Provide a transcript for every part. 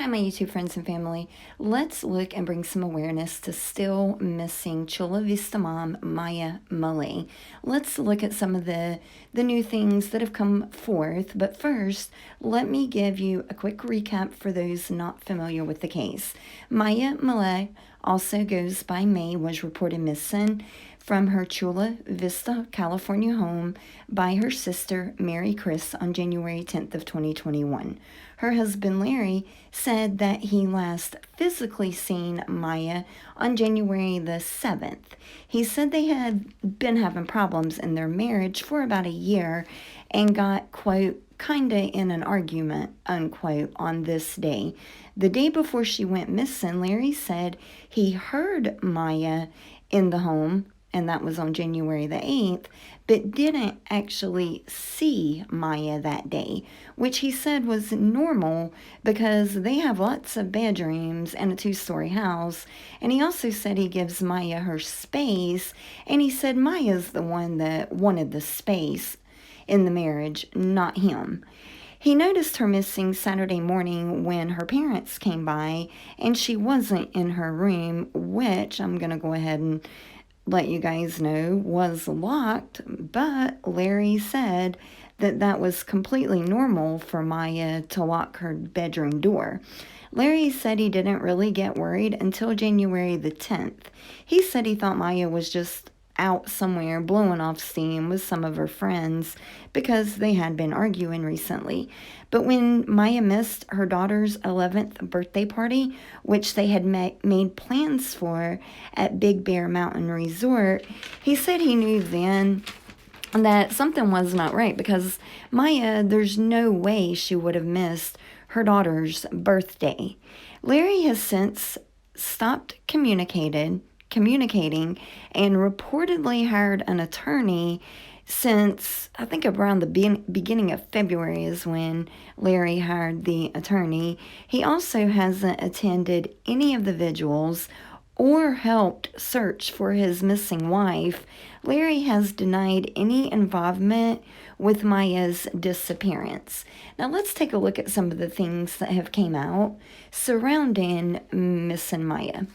my YouTube friends and family. Let's look and bring some awareness to still missing Chula Vista mom, Maya Millete. Let's look at some of the new things that have come forth. But first, let me give you a quick recap for those not familiar with the case. Maya Millete, also goes by May, was reported missing from her Chula Vista, California home by her sister, Mary Chris, on January 10th of 2021. Her husband, Larry, said that he last physically seen Maya on January the 7th. He said they had been having problems in their marriage for about a year and got, quote, kinda in an argument, unquote, on this day. The day before she went missing, Larry said he heard Maya in the home, and that was on January the 8th, but didn't actually see Maya that day, which he said was normal because they have lots of bedrooms and a 2-story house. And he also said he gives Maya her space, and he said Maya's the one that wanted the space in the marriage, not him. He noticed her missing Saturday morning when her parents came by, and she wasn't in her room, which I'm going to go ahead and let you guys know was locked, but Larry said that that was completely normal for Maya to lock her bedroom door. Larry said he didn't really get worried until January the 10th. He said he thought Maya was just out somewhere blowing off steam with some of her friends because they had been arguing recently. But when Maya missed her daughter's 11th birthday party, which they had made plans for at Big Bear Mountain Resort, he said he knew then that something was not right because Maya, there's no way she would have missed her daughter's birthday. Larry has since stopped communicating and reportedly hired an attorney since, I think around the beginning of February is when Larry hired the attorney. He also hasn't attended any of the vigils or helped search for his missing wife. Larry has denied any involvement with Maya's disappearance. Now let's take a look at some of the things that have came out surrounding missing Maya.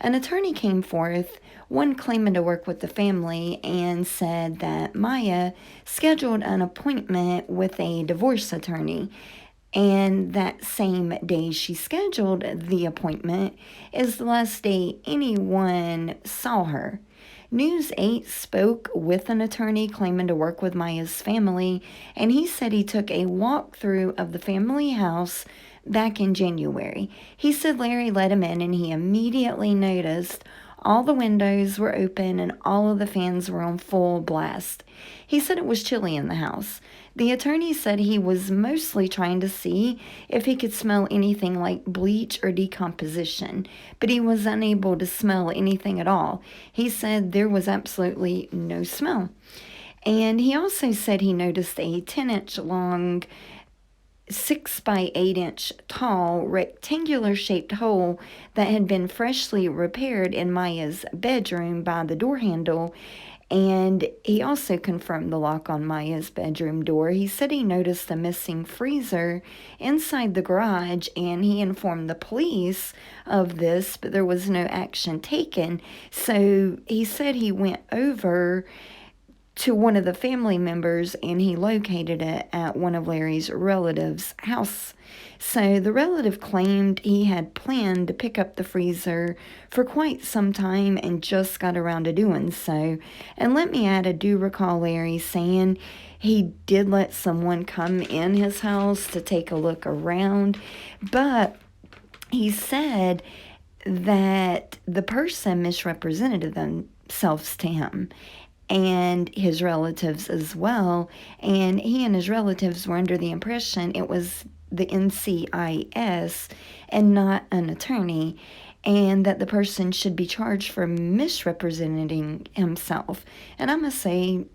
An attorney came forth, one claiming to work with the family, and said that Maya scheduled an appointment with a divorce attorney. And that same day she scheduled the appointment is the last day anyone saw her. News 8 spoke with an attorney claiming to work with Maya's family, and he said he took a walkthrough of the family house back in January. He said Larry let him in and he immediately noticed all the windows were open and all of the fans were on full blast. He said it was chilly in the house. The attorney said he was mostly trying to see if he could smell anything like bleach or decomposition, but he was unable to smell anything at all. He said there was absolutely no smell. And he also said he noticed a 10-inch long 6 by 8 inch tall rectangular shaped hole that had been freshly repaired in Maya's bedroom by the door handle. And he also confirmed the lock on Maya's bedroom door. He said he noticed a missing freezer inside the garage, and he informed the police of this, but there was no action taken. So he said he went over to one of the family members and he located it at one of Larry's relatives' house. So the relative claimed he had planned to pick up the freezer for quite some time and just got around to doing so. And let me add, I do recall Larry saying he did let someone come in his house to take a look around, but he said that the person misrepresented themselves to him and his relatives as well, and he and his relatives were under the impression it was the NCIS and not an attorney, and that the person should be charged for misrepresenting himself. And I must say,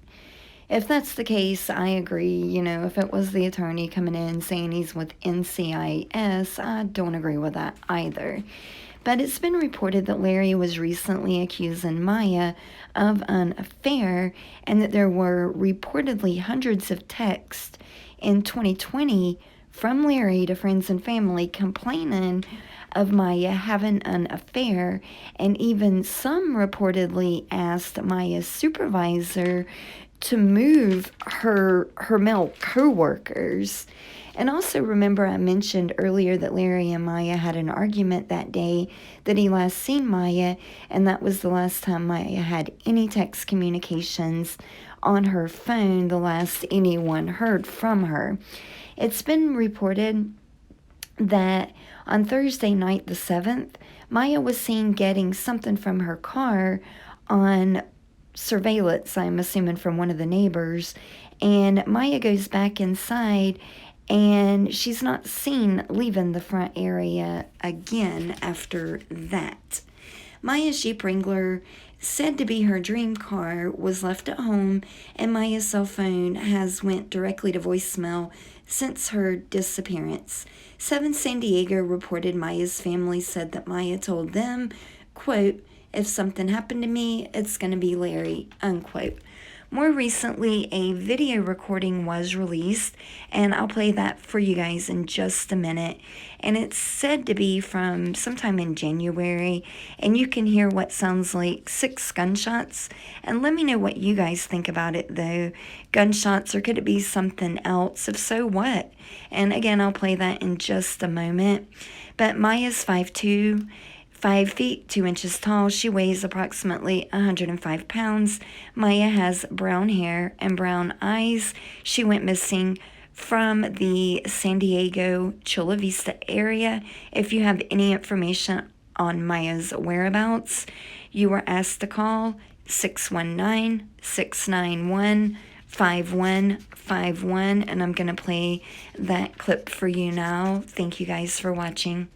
if that's the case, I agree. You know, if it was the attorney coming in saying he's with NCIS, I don't agree with that either. But it's been reported that Larry was recently accusing Maya of an affair and that there were reportedly hundreds of texts in 2020 from Larry to friends and family complaining of Maya having an affair, and even some reportedly asked Maya's supervisor to move her male co-workers. And also remember I mentioned earlier that Larry and Maya had an argument that day that he last seen Maya, and that was the last time Maya had any text communications on her phone, the last anyone heard from her. It's been reported that on Thursday night the 7th, Maya was seen getting something from her car on surveillance, I'm assuming from one of the neighbors, and Maya goes back inside and she's not seen leaving the front area again after that. Maya's Jeep Wrangler, said to be her dream car, was left at home, and Maya's cell phone has went directly to voicemail since her disappearance. 7 San Diego reported Maya's family said that Maya told them, quote, "If something happened to me, it's going to be Larry," unquote. More recently, a video recording was released, and I'll play that for you guys in just a minute. And it's said to be from sometime in January, and you can hear what sounds like 6 gunshots. And let me know what you guys think about it, though. Gunshots, or could it be something else? If so, what? And again, I'll play that in just a moment. But Maya's 5'2", 5 feet 2 inches tall. She weighs approximately 105 pounds. Maya has brown hair and brown eyes. She went missing from the San Diego Chula Vista area. If you have any information on Maya's whereabouts, you are asked to call 619-691-5151, and I'm going to play that clip for you now. Thank you guys for watching.